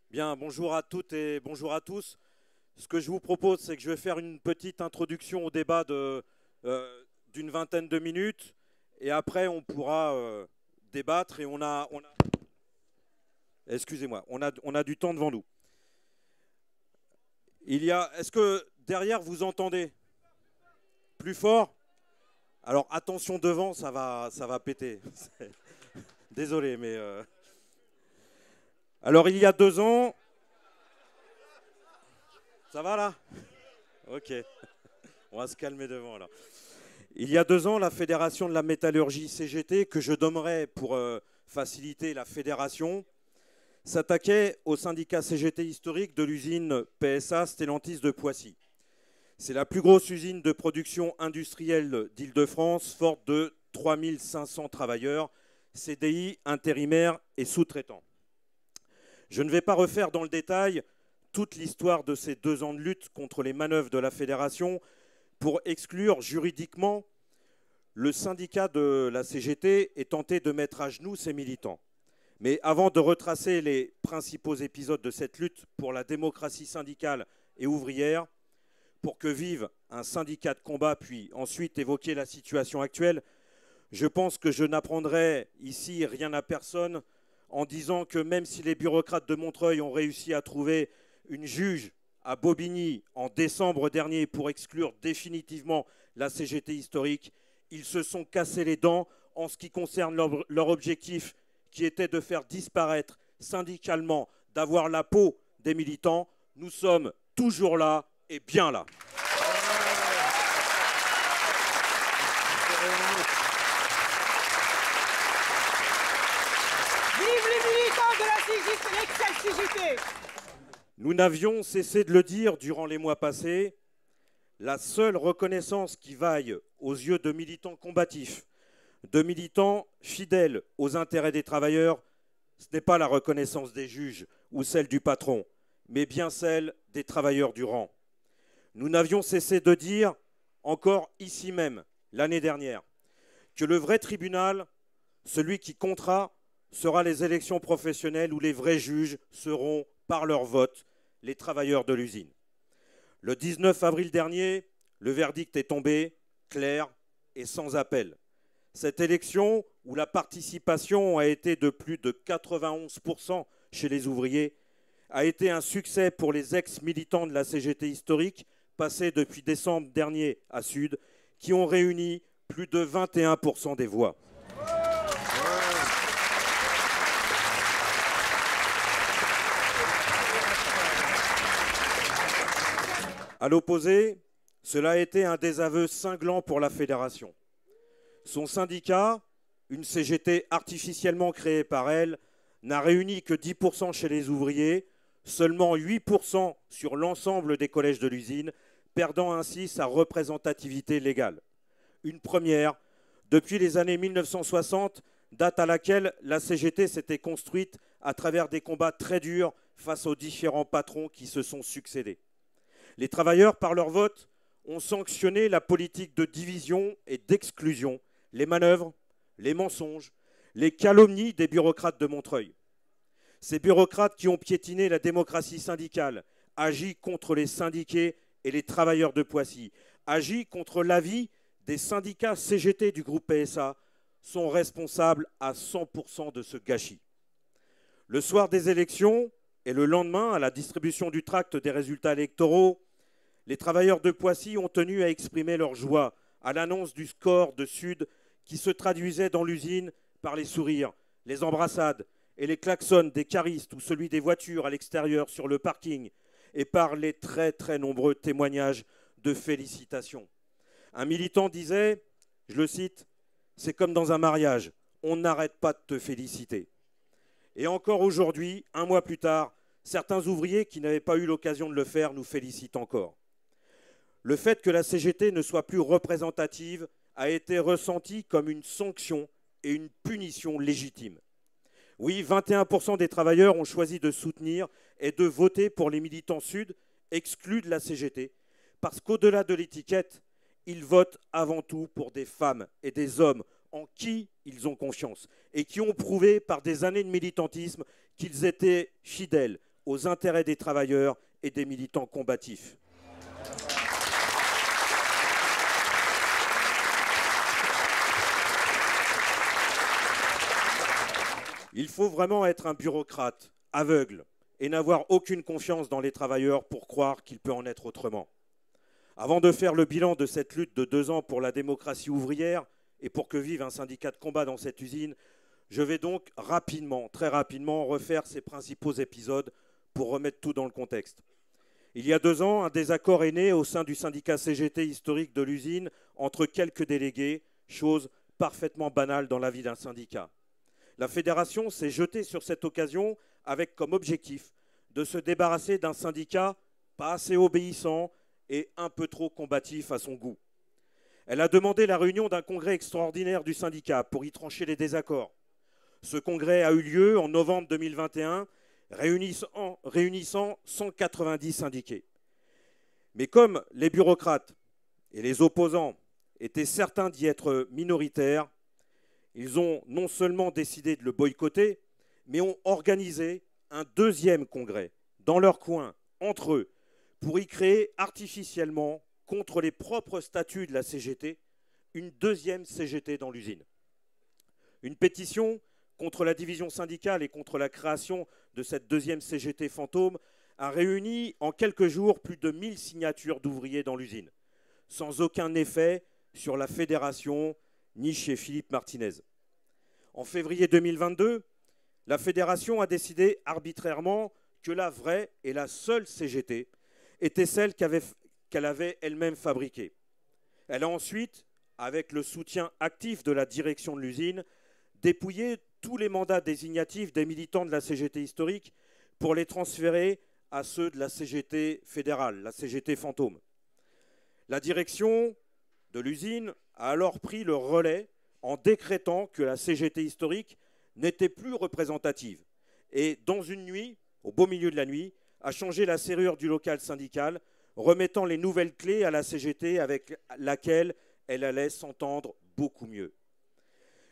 Bien, bonjour à toutes et bonjour à tous. Ce que je vous propose, c'est que je vais faire une petite introduction au débat d'une vingtaine de minutes et après on pourra débattre et excusez-moi, on a du temps devant nous. Est-ce que derrière vous entendez plus fort? Alors attention devant, ça va péter. Désolé, mais alors il y a 2 ans, ça va là? Ok, on va se calmer devant alors. Il y a 2 ans, la Fédération de la métallurgie CGT, que je nommerai pour faciliter la fédération, s'attaquait au syndicat CGT historique de l'usine PSA Stellantis de Poissy. C'est la plus grosse usine de production industrielle d'Île-de-France, forte de 3500 travailleurs, CDI, intérimaires et sous-traitants. Je ne vais pas refaire dans le détail toute l'histoire de ces 2 ans de lutte contre les manœuvres de la fédération pour exclure juridiquement le syndicat de la CGT et tenter de mettre à genoux ses militants. Mais avant de retracer les principaux épisodes de cette lutte pour la démocratie syndicale et ouvrière, pour que vive un syndicat de combat, puis ensuite évoquer la situation actuelle, je pense que je n'apprendrai ici rien à personne en disant que même si les bureaucrates de Montreuil ont réussi à trouver une juge à Bobigny en décembre dernier pour exclure définitivement la CGT historique, ils se sont cassés les dents en ce qui concerne leur objectif qui était de faire disparaître syndicalement, d'avoir la peau des militants. Nous sommes toujours là et bien là. Vive les militants de la CGT. Nous n'avions cessé de le dire durant les mois passés. La seule reconnaissance qui vaille aux yeux de militants combatifs, de militants fidèles aux intérêts des travailleurs, ce n'est pas la reconnaissance des juges ou celle du patron, mais bien celle des travailleurs du rang. Nous n'avions cessé de dire, encore ici même, l'année dernière, que le vrai tribunal, celui qui comptera, sera les élections professionnelles où les vrais juges seront, par leur vote, les travailleurs de l'usine. Le 19 avril dernier, le verdict est tombé, clair et sans appel. Cette élection, où la participation a été de plus de 91% chez les ouvriers, a été un succès pour les ex-militants de la CGT historique, passés depuis décembre dernier à Sud, qui ont réuni plus de 21% des voix. À l'opposé, cela a été un désaveu cinglant pour la fédération. Son syndicat, une CGT artificiellement créée par elle, n'a réuni que 10% chez les ouvriers, seulement 8% sur l'ensemble des collèges de l'usine, perdant ainsi sa représentativité légale. Une première depuis les années 1960, date à laquelle la CGT s'était construite à travers des combats très durs face aux différents patrons qui se sont succédés. Les travailleurs, par leur vote, ont sanctionné la politique de division et d'exclusion, les manœuvres, les mensonges, les calomnies des bureaucrates de Montreuil. Ces bureaucrates qui ont piétiné la démocratie syndicale, agi contre les syndiqués et les travailleurs de Poissy, agi contre l'avis des syndicats CGT du groupe PSA, sont responsables à 100% de ce gâchis. Le soir des élections et le lendemain, à la distribution du tract des résultats électoraux, les travailleurs de Poissy ont tenu à exprimer leur joie à l'annonce du score de Sud qui se traduisait dans l'usine par les sourires, les embrassades et les klaxons des caristes ou celui des voitures à l'extérieur sur le parking et par les très très nombreux témoignages de félicitations. Un militant disait, je le cite, « C'est comme dans un mariage, on n'arrête pas de te féliciter ». Et encore aujourd'hui, un mois plus tard, certains ouvriers qui n'avaient pas eu l'occasion de le faire nous félicitent encore. Le fait que la CGT ne soit plus représentative a été ressenti comme une sanction et une punition légitime. Oui, 21% des travailleurs ont choisi de soutenir et de voter pour les militants Sud exclus de la CGT, parce qu'au-delà de l'étiquette, ils votent avant tout pour des femmes et des hommes en qui ils ont confiance et qui ont prouvé par des années de militantisme qu'ils étaient fidèles, aux intérêts des travailleurs et des militants combatifs. Il faut vraiment être un bureaucrate aveugle et n'avoir aucune confiance dans les travailleurs pour croire qu'il peut en être autrement. Avant de faire le bilan de cette lutte de 2 ans pour la démocratie ouvrière et pour que vive un syndicat de combat dans cette usine, je vais donc rapidement, très rapidement, refaire ces principaux épisodes pour remettre tout dans le contexte. Il y a 2 ans, un désaccord est né au sein du syndicat CGT historique de l'usine entre quelques délégués, chose parfaitement banale dans la vie d'un syndicat. La fédération s'est jetée sur cette occasion avec comme objectif de se débarrasser d'un syndicat pas assez obéissant et un peu trop combatif à son goût. Elle a demandé la réunion d'un congrès extraordinaire du syndicat pour y trancher les désaccords. Ce congrès a eu lieu en novembre 2021, réunissant 190 syndiqués. Mais comme les bureaucrates et les opposants étaient certains d'y être minoritaires, ils ont non seulement décidé de le boycotter, mais ont organisé un 2e congrès dans leur coin, entre eux, pour y créer artificiellement, contre les propres statuts de la CGT, une 2e CGT dans l'usine. Une pétition contre la division syndicale et contre la création de cette 2e CGT fantôme a réuni en quelques jours plus de 1000 signatures d'ouvriers dans l'usine, sans aucun effet sur la fédération ni chez Philippe Martinez. En février 2022, la fédération a décidé arbitrairement que la vraie et la seule CGT était celle qu'elle avait elle-même fabriquée. Elle a ensuite, avec le soutien actif de la direction de l'usine, dépouillé tous les mandats désignatifs des militants de la CGT historique pour les transférer à ceux de la CGT fédérale, la CGT fantôme. La direction de l'usine a alors pris le relais en décrétant que la CGT historique n'était plus représentative et, dans une nuit, au beau milieu de la nuit, a changé la serrure du local syndical, remettant les nouvelles clés à la CGT avec laquelle elle allait s'entendre beaucoup mieux.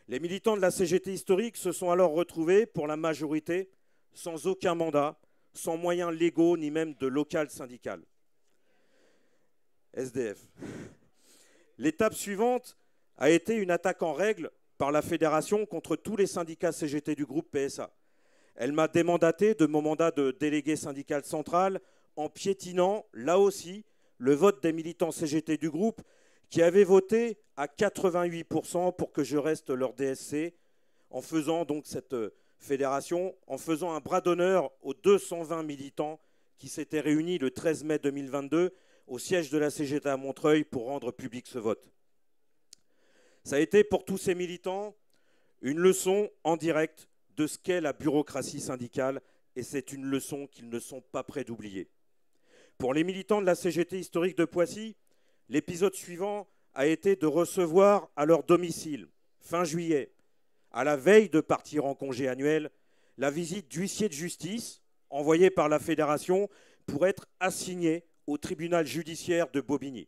Les militants de la CGT historique se sont alors retrouvés, pour la majorité, sans aucun mandat, sans moyens légaux ni même de local syndical. SDF. L'étape suivante a été une attaque en règle par la fédération contre tous les syndicats CGT du groupe PSA. Elle m'a démandaté de mon mandat de délégué syndical central en piétinant, là aussi, le vote des militants CGT du groupe qui avaient voté à 88% pour que je reste leur DSC, en faisant donc cette fédération, en faisant un bras d'honneur aux 220 militants qui s'étaient réunis le 13 mai 2022 au siège de la CGT à Montreuil pour rendre public ce vote. Ça a été pour tous ces militants une leçon en direct de ce qu'est la bureaucratie syndicale, et c'est une leçon qu'ils ne sont pas prêts d'oublier. Pour les militants de la CGT historique de Poissy, l'épisode suivant a été de recevoir à leur domicile, fin juillet, à la veille de partir en congé annuel, la visite d'huissier de justice envoyé par la fédération pour être assigné au tribunal judiciaire de Bobigny.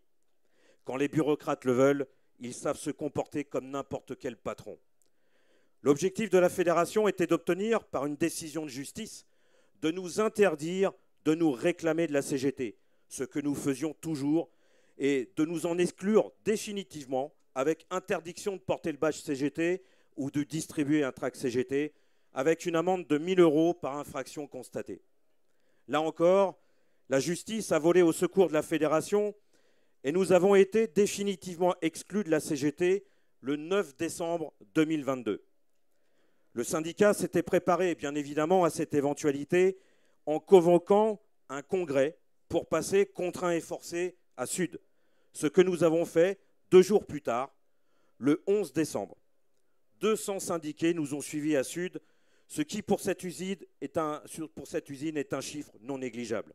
Quand les bureaucrates le veulent, ils savent se comporter comme n'importe quel patron. L'objectif de la fédération était d'obtenir, par une décision de justice, de nous interdire de nous réclamer de la CGT, ce que nous faisions toujours, et de nous en exclure définitivement avec interdiction de porter le badge CGT ou de distribuer un tract CGT, avec une amende de 1 000 € par infraction constatée. Là encore, la justice a volé au secours de la fédération et nous avons été définitivement exclus de la CGT le 9 décembre 2022. Le syndicat s'était préparé, bien évidemment, à cette éventualité en convoquant un congrès pour passer contraint et forcé à Sud. Ce que nous avons fait 2 jours plus tard, le 11 décembre. 200 syndiqués nous ont suivis à Sud, ce qui pour cette usine est un chiffre non négligeable.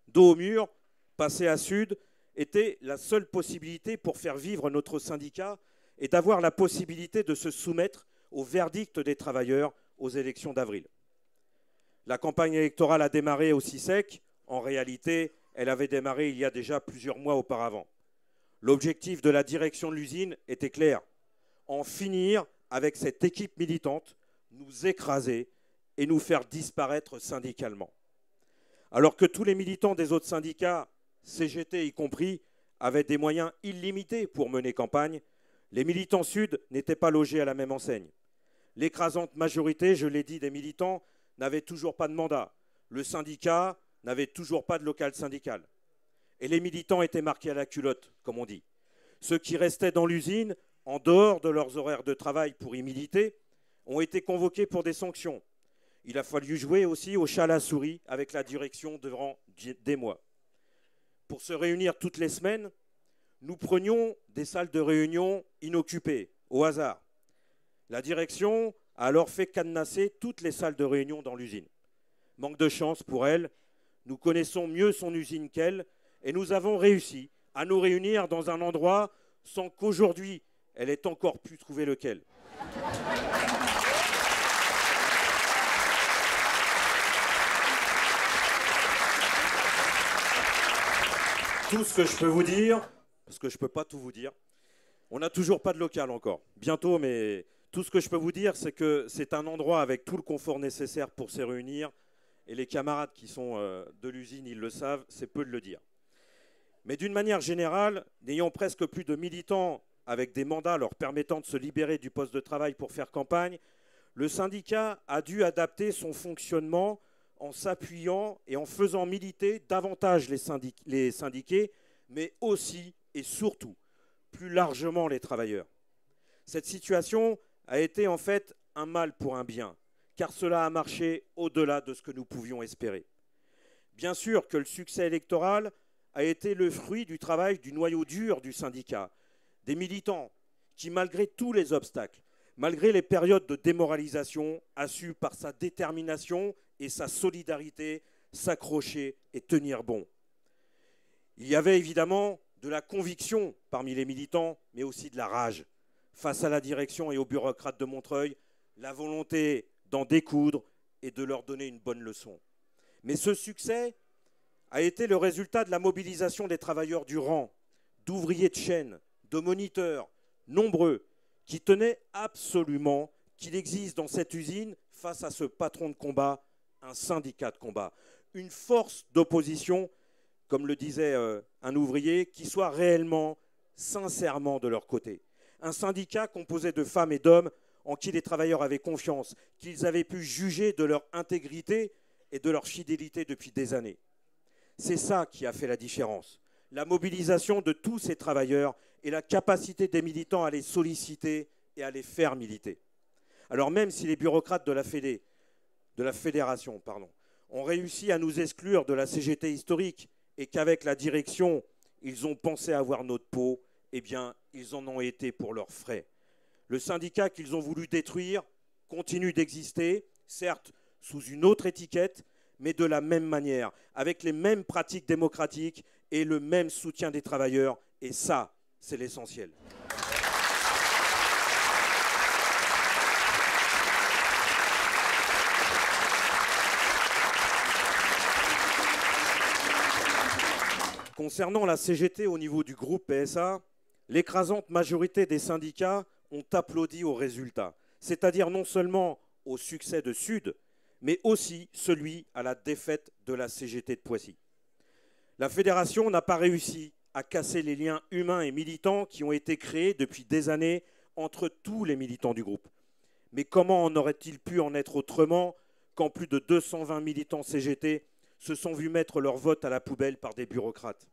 Dos au mur, passer à Sud était la seule possibilité pour faire vivre notre syndicat et d'avoir la possibilité de se soumettre au verdict des travailleurs aux élections d'avril. La campagne électorale a démarré aussi sec. En réalité, elle avait démarré il y a déjà plusieurs mois auparavant. L'objectif de la direction de l'usine était clair: en finir avec cette équipe militante, nous écraser et nous faire disparaître syndicalement. Alors que tous les militants des autres syndicats, CGT y compris, avaient des moyens illimités pour mener campagne, les militants sud n'étaient pas logés à la même enseigne. L'écrasante majorité, je l'ai dit, des militants n'avaient toujours pas de mandat. Le syndicat n'avait toujours pas de local syndical. Et les militants étaient marqués à la culotte, comme on dit. Ceux qui restaient dans l'usine, en dehors de leurs horaires de travail pour y militer, ont été convoqués pour des sanctions. Il a fallu jouer aussi au chat à la souris avec la direction durant des mois. Pour se réunir toutes les semaines, nous prenions des salles de réunion inoccupées, au hasard. La direction a alors fait cadenasser toutes les salles de réunion dans l'usine. Manque de chance pour elle, nous connaissons mieux son usine qu'elle et nous avons réussi à nous réunir dans un endroit sans qu'aujourd'hui elle ait encore pu trouver lequel. Tout ce que je peux vous dire, parce que je ne peux pas tout vous dire, on n'a toujours pas de local encore. Bientôt, mais tout ce que je peux vous dire, c'est que c'est un endroit avec tout le confort nécessaire pour se réunir. Et les camarades qui sont de l'usine, ils le savent, c'est peu de le dire. Mais d'une manière générale, n'ayant presque plus de militants avec des mandats leur permettant de se libérer du poste de travail pour faire campagne, le syndicat a dû adapter son fonctionnement en s'appuyant et en faisant militer davantage les syndiqués, mais aussi et surtout, plus largement les travailleurs. Cette situation a été en fait un mal pour un bien, car cela a marché au-delà de ce que nous pouvions espérer. Bien sûr que le succès électoral a été le fruit du travail du noyau dur du syndicat, des militants qui, malgré tous les obstacles, malgré les périodes de démoralisation, a su par sa détermination et sa solidarité s'accrocher et tenir bon. Il y avait évidemment de la conviction parmi les militants, mais aussi de la rage. Face à la direction et aux bureaucrates de Montreuil, la volonté d'en découdre et de leur donner une bonne leçon. Mais ce succès a été le résultat de la mobilisation des travailleurs du rang, d'ouvriers de chaîne, de moniteurs, nombreux, qui tenaient absolument qu'il existe dans cette usine, face à ce patron de combat, un syndicat de combat, une force d'opposition, comme le disait un ouvrier, qui soit réellement, sincèrement de leur côté. Un syndicat composé de femmes et d'hommes en qui les travailleurs avaient confiance, qu'ils avaient pu juger de leur intégrité et de leur fidélité depuis des années. C'est ça qui a fait la différence. La mobilisation de tous ces travailleurs et la capacité des militants à les solliciter et à les faire militer. Alors même si les bureaucrates de la fédération ont réussi à nous exclure de la CGT historique et qu'avec la direction, ils ont pensé avoir notre peau, eh bien, ils en ont été pour leurs frais. Le syndicat qu'ils ont voulu détruire continue d'exister, certes sous une autre étiquette, mais de la même manière, avec les mêmes pratiques démocratiques et le même soutien des travailleurs. Et ça, c'est l'essentiel. Concernant la CGT au niveau du groupe PSA, l'écrasante majorité des syndicats ont applaudi au résultat, c'est-à-dire non seulement au succès de Sud, mais aussi celui à la défaite de la CGT de Poissy. La fédération n'a pas réussi à casser les liens humains et militants qui ont été créés depuis des années entre tous les militants du groupe. Mais comment en aurait-il pu en être autrement quand plus de 220 militants CGT se sont vus mettre leur vote à la poubelle par des bureaucrates?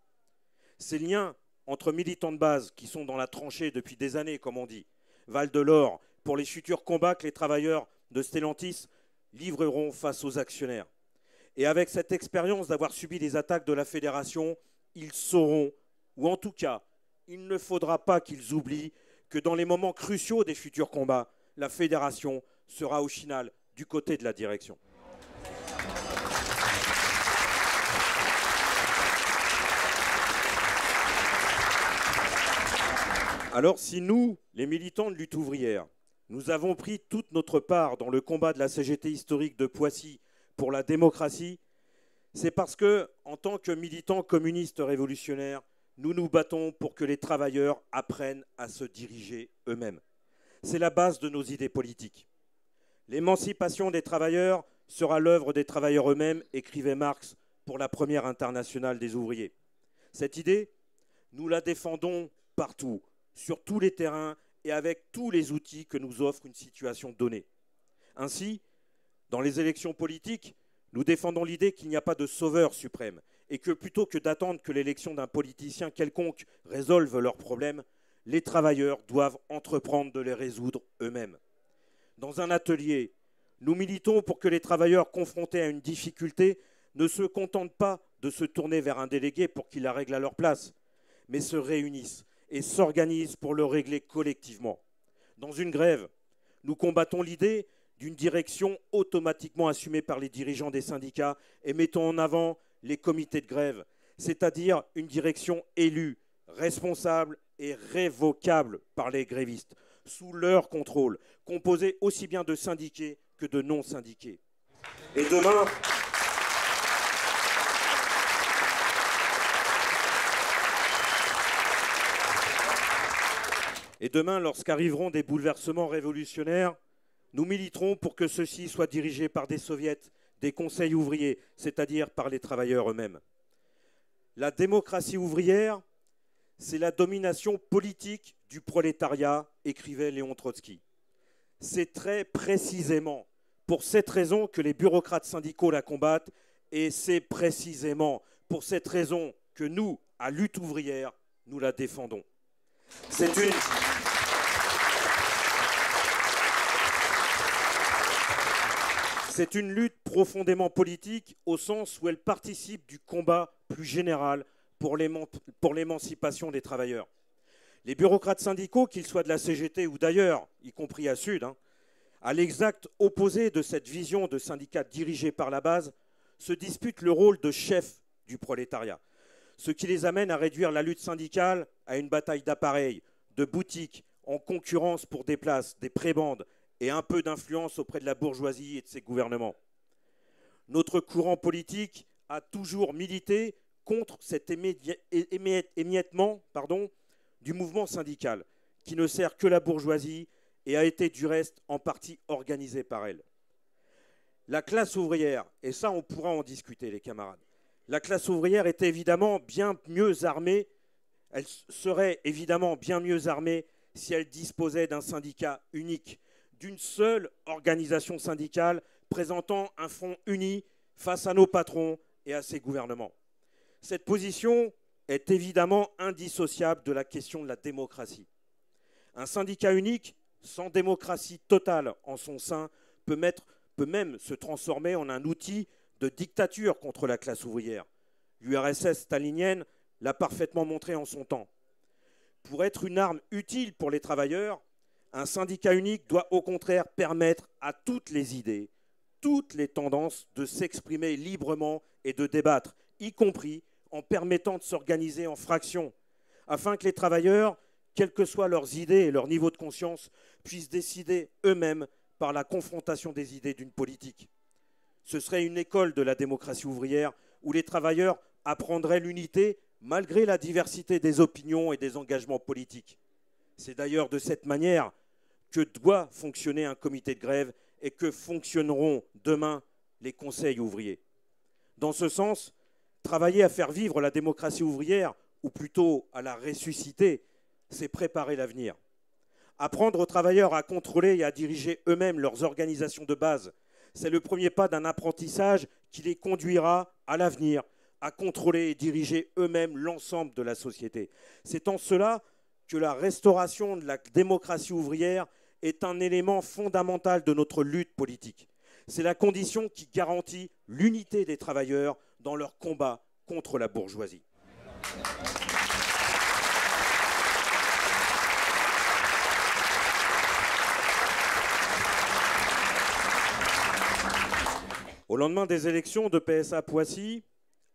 Ces liens entre militants de base qui sont dans la tranchée depuis des années, comme on dit, valent de l'or pour les futurs combats que les travailleurs de Stellantis livreront face aux actionnaires. Et avec cette expérience d'avoir subi les attaques de la fédération, ils sauront, ou en tout cas, il ne faudra pas qu'ils oublient que dans les moments cruciaux des futurs combats, la fédération sera au final du côté de la direction. Alors si nous, les militants de lutte ouvrière, nous avons pris toute notre part dans le combat de la CGT historique de Poissy pour la démocratie, c'est parce que, en tant que militants communistes révolutionnaires, nous nous battons pour que les travailleurs apprennent à se diriger eux-mêmes. C'est la base de nos idées politiques. L'émancipation des travailleurs sera l'œuvre des travailleurs eux-mêmes, écrivait Marx pour la première internationale des ouvriers. Cette idée, nous la défendons partout, sur tous les terrains et avec tous les outils que nous offre une situation donnée. Ainsi, dans les élections politiques, nous défendons l'idée qu'il n'y a pas de sauveur suprême et que plutôt que d'attendre que l'élection d'un politicien quelconque résolve leurs problèmes, les travailleurs doivent entreprendre de les résoudre eux-mêmes. Dans un atelier, nous militons pour que les travailleurs confrontés à une difficulté ne se contentent pas de se tourner vers un délégué pour qu'il la règle à leur place, mais se réunissent et s'organisent pour le régler collectivement. Dans une grève, nous combattons l'idée d'une direction automatiquement assumée par les dirigeants des syndicats et mettons en avant les comités de grève, c'est-à-dire une direction élue, responsable et révocable par les grévistes, sous leur contrôle, composée aussi bien de syndiqués que de non-syndiqués. Et demain, lorsqu'arriveront des bouleversements révolutionnaires, nous militerons pour que ceux-ci soient dirigés par des soviets, des conseils ouvriers, c'est-à-dire par les travailleurs eux-mêmes. La démocratie ouvrière, c'est la domination politique du prolétariat, écrivait Léon Trotsky. C'est très précisément pour cette raison que les bureaucrates syndicaux la combattent et c'est précisément pour cette raison que nous, à Lutte ouvrière, nous la défendons. C'est une lutte profondément politique au sens où elle participe du combat plus général pour l'émancipation des travailleurs. Les bureaucrates syndicaux, qu'ils soient de la CGT ou d'ailleurs, y compris à Sud, à l'exact opposé de cette vision de syndicat dirigé par la base, se disputent le rôle de chef du prolétariat, ce qui les amène à réduire la lutte syndicale à une bataille d'appareils, de boutiques, en concurrence pour des places, des prébendes et un peu d'influence auprès de la bourgeoisie et de ses gouvernements. Notre courant politique a toujours milité contre cet émiettement du mouvement syndical, qui ne sert que la bourgeoisie et a été du reste en partie organisé par elle. La classe ouvrière, et ça on pourra en discuter les camarades, la classe ouvrière était évidemment bien mieux armée, elle serait évidemment bien mieux armée si elle disposait d'un syndicat unique, d'une seule organisation syndicale présentant un front uni face à nos patrons et à ces gouvernements. Cette position est évidemment indissociable de la question de la démocratie. Un syndicat unique, sans démocratie totale en son sein, peut même se transformer en un outil de dictature contre la classe ouvrière. L'URSS stalinienne l'a parfaitement montré en son temps. Pour être une arme utile pour les travailleurs, un syndicat unique doit au contraire permettre à toutes les idées, toutes les tendances de s'exprimer librement et de débattre, y compris en permettant de s'organiser en fractions, afin que les travailleurs, quelles que soient leurs idées et leur niveau de conscience, puissent décider eux-mêmes par la confrontation des idées d'une politique. Ce serait une école de la démocratie ouvrière où les travailleurs apprendraient l'unité malgré la diversité des opinions et des engagements politiques. C'est d'ailleurs de cette manière que doit fonctionner un comité de grève et que fonctionneront demain les conseils ouvriers. Dans ce sens, travailler à faire vivre la démocratie ouvrière, ou plutôt à la ressusciter, c'est préparer l'avenir. Apprendre aux travailleurs à contrôler et à diriger eux-mêmes leurs organisations de base, c'est le premier pas d'un apprentissage qui les conduira à l'avenir à contrôler et diriger eux-mêmes l'ensemble de la société. C'est en cela que la restauration de la démocratie ouvrière est un élément fondamental de notre lutte politique. C'est la condition qui garantit l'unité des travailleurs dans leur combat contre la bourgeoisie. Au lendemain des élections de PSA Poissy,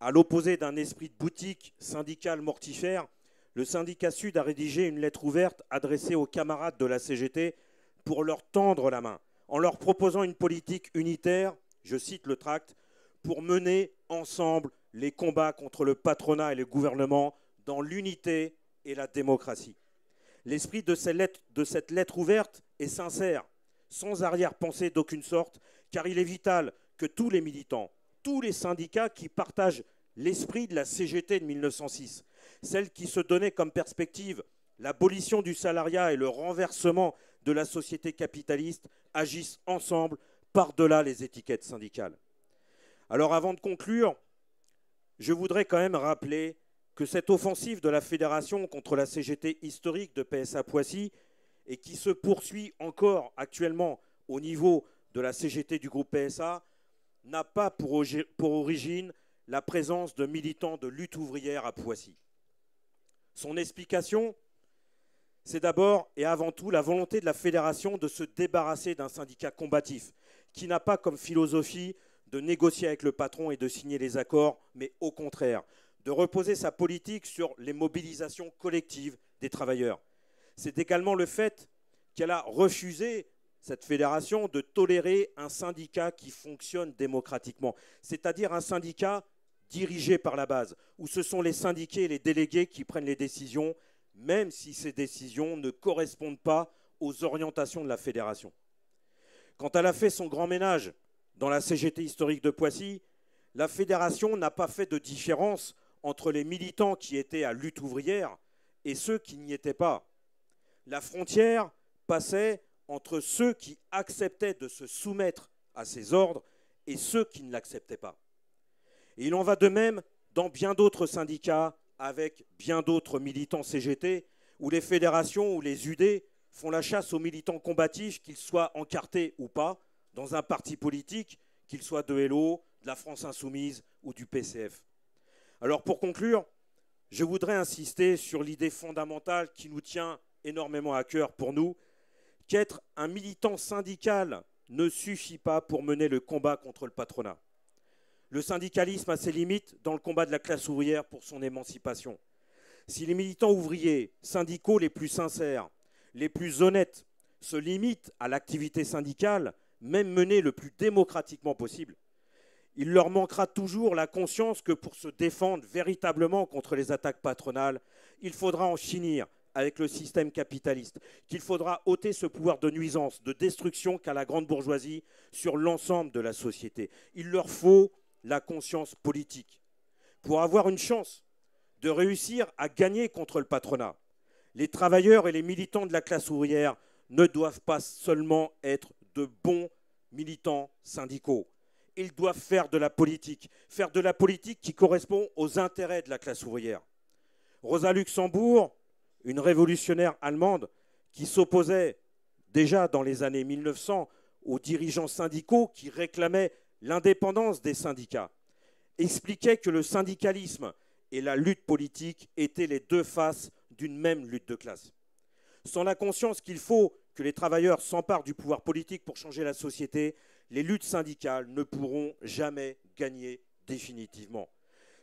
à l'opposé d'un esprit de boutique syndical mortifère, le syndicat Sud a rédigé une lettre ouverte adressée aux camarades de la CGT pour leur tendre la main, en leur proposant une politique unitaire, je cite le tract, pour mener ensemble les combats contre le patronat et le gouvernement dans l'unité et la démocratie. L'esprit de cette lettre ouverte est sincère, sans arrière-pensée d'aucune sorte, car il est vital que tous les militants, tous les syndicats qui partagent l'esprit de la CGT de 1906, celle qui se donnait comme perspective l'abolition du salariat et le renversement de la société capitaliste, agissent ensemble par-delà les étiquettes syndicales. Alors avant de conclure, je voudrais quand même rappeler que cette offensive de la Fédération contre la CGT historique de PSA Poissy et qui se poursuit encore actuellement au niveau de la CGT du groupe PSA n'a pas pour origine la présence de militants de lutte ouvrière à Poissy. Son explication, c'est d'abord et avant tout la volonté de la Fédération de se débarrasser d'un syndicat combatif qui n'a pas comme philosophie de négocier avec le patron et de signer les accords, mais au contraire, de reposer sa politique sur les mobilisations collectives des travailleurs. C'est également le fait qu'elle a refusé, cette fédération, de tolérer un syndicat qui fonctionne démocratiquement, c'est-à-dire un syndicat dirigé par la base, où ce sont les syndiqués et les délégués qui prennent les décisions, même si ces décisions ne correspondent pas aux orientations de la fédération. Quand elle a fait son grand ménage dans la CGT historique de Poissy, la fédération n'a pas fait de différence entre les militants qui étaient à lutte ouvrière et ceux qui n'y étaient pas. La frontière passait entre ceux qui acceptaient de se soumettre à ses ordres et ceux qui ne l'acceptaient pas. Et il en va de même dans bien d'autres syndicats avec bien d'autres militants CGT où les fédérations ou les UD font la chasse aux militants combatifs, qu'ils soient encartés ou pas, dans un parti politique, qu'ils soient de LO, de la France Insoumise ou du PCF. Alors pour conclure, je voudrais insister sur l'idée fondamentale qui nous tient énormément à cœur pour nous, qu'être un militant syndical ne suffit pas pour mener le combat contre le patronat. Le syndicalisme a ses limites dans le combat de la classe ouvrière pour son émancipation. Si les militants ouvriers, syndicaux les plus sincères, les plus honnêtes, se limitent à l'activité syndicale, même menée le plus démocratiquement possible, il leur manquera toujours la conscience que pour se défendre véritablement contre les attaques patronales, il faudra en finir avec le système capitaliste, qu'il faudra ôter ce pouvoir de nuisance, de destruction qu'a la grande bourgeoisie sur l'ensemble de la société. Il leur faut la conscience politique. Pour avoir une chance de réussir à gagner contre le patronat, les travailleurs et les militants de la classe ouvrière ne doivent pas seulement être de bons militants syndicaux. Ils doivent faire de la politique qui correspond aux intérêts de la classe ouvrière. Rosa Luxembourg, une révolutionnaire allemande qui s'opposait déjà dans les années 1900 aux dirigeants syndicaux qui réclamaient l'indépendance des syndicats, expliquait que le syndicalisme et la lutte politique étaient les deux faces d'une même lutte de classe. Sans la conscience qu'il faut que les travailleurs s'emparent du pouvoir politique pour changer la société, les luttes syndicales ne pourront jamais gagner définitivement.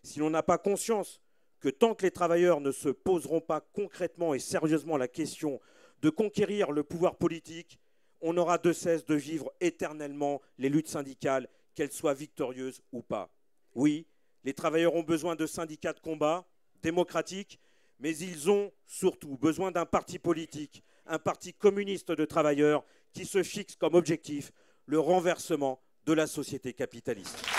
Si l'on n'a pas conscience que tant que les travailleurs ne se poseront pas concrètement et sérieusement la question de conquérir le pouvoir politique, on n'aura de cesse de vivre éternellement les luttes syndicales, qu'elles soient victorieuses ou pas. Oui, les travailleurs ont besoin de syndicats de combat démocratiques, mais ils ont surtout besoin d'un parti politique, un parti communiste de travailleurs qui se fixe comme objectif le renversement de la société capitaliste.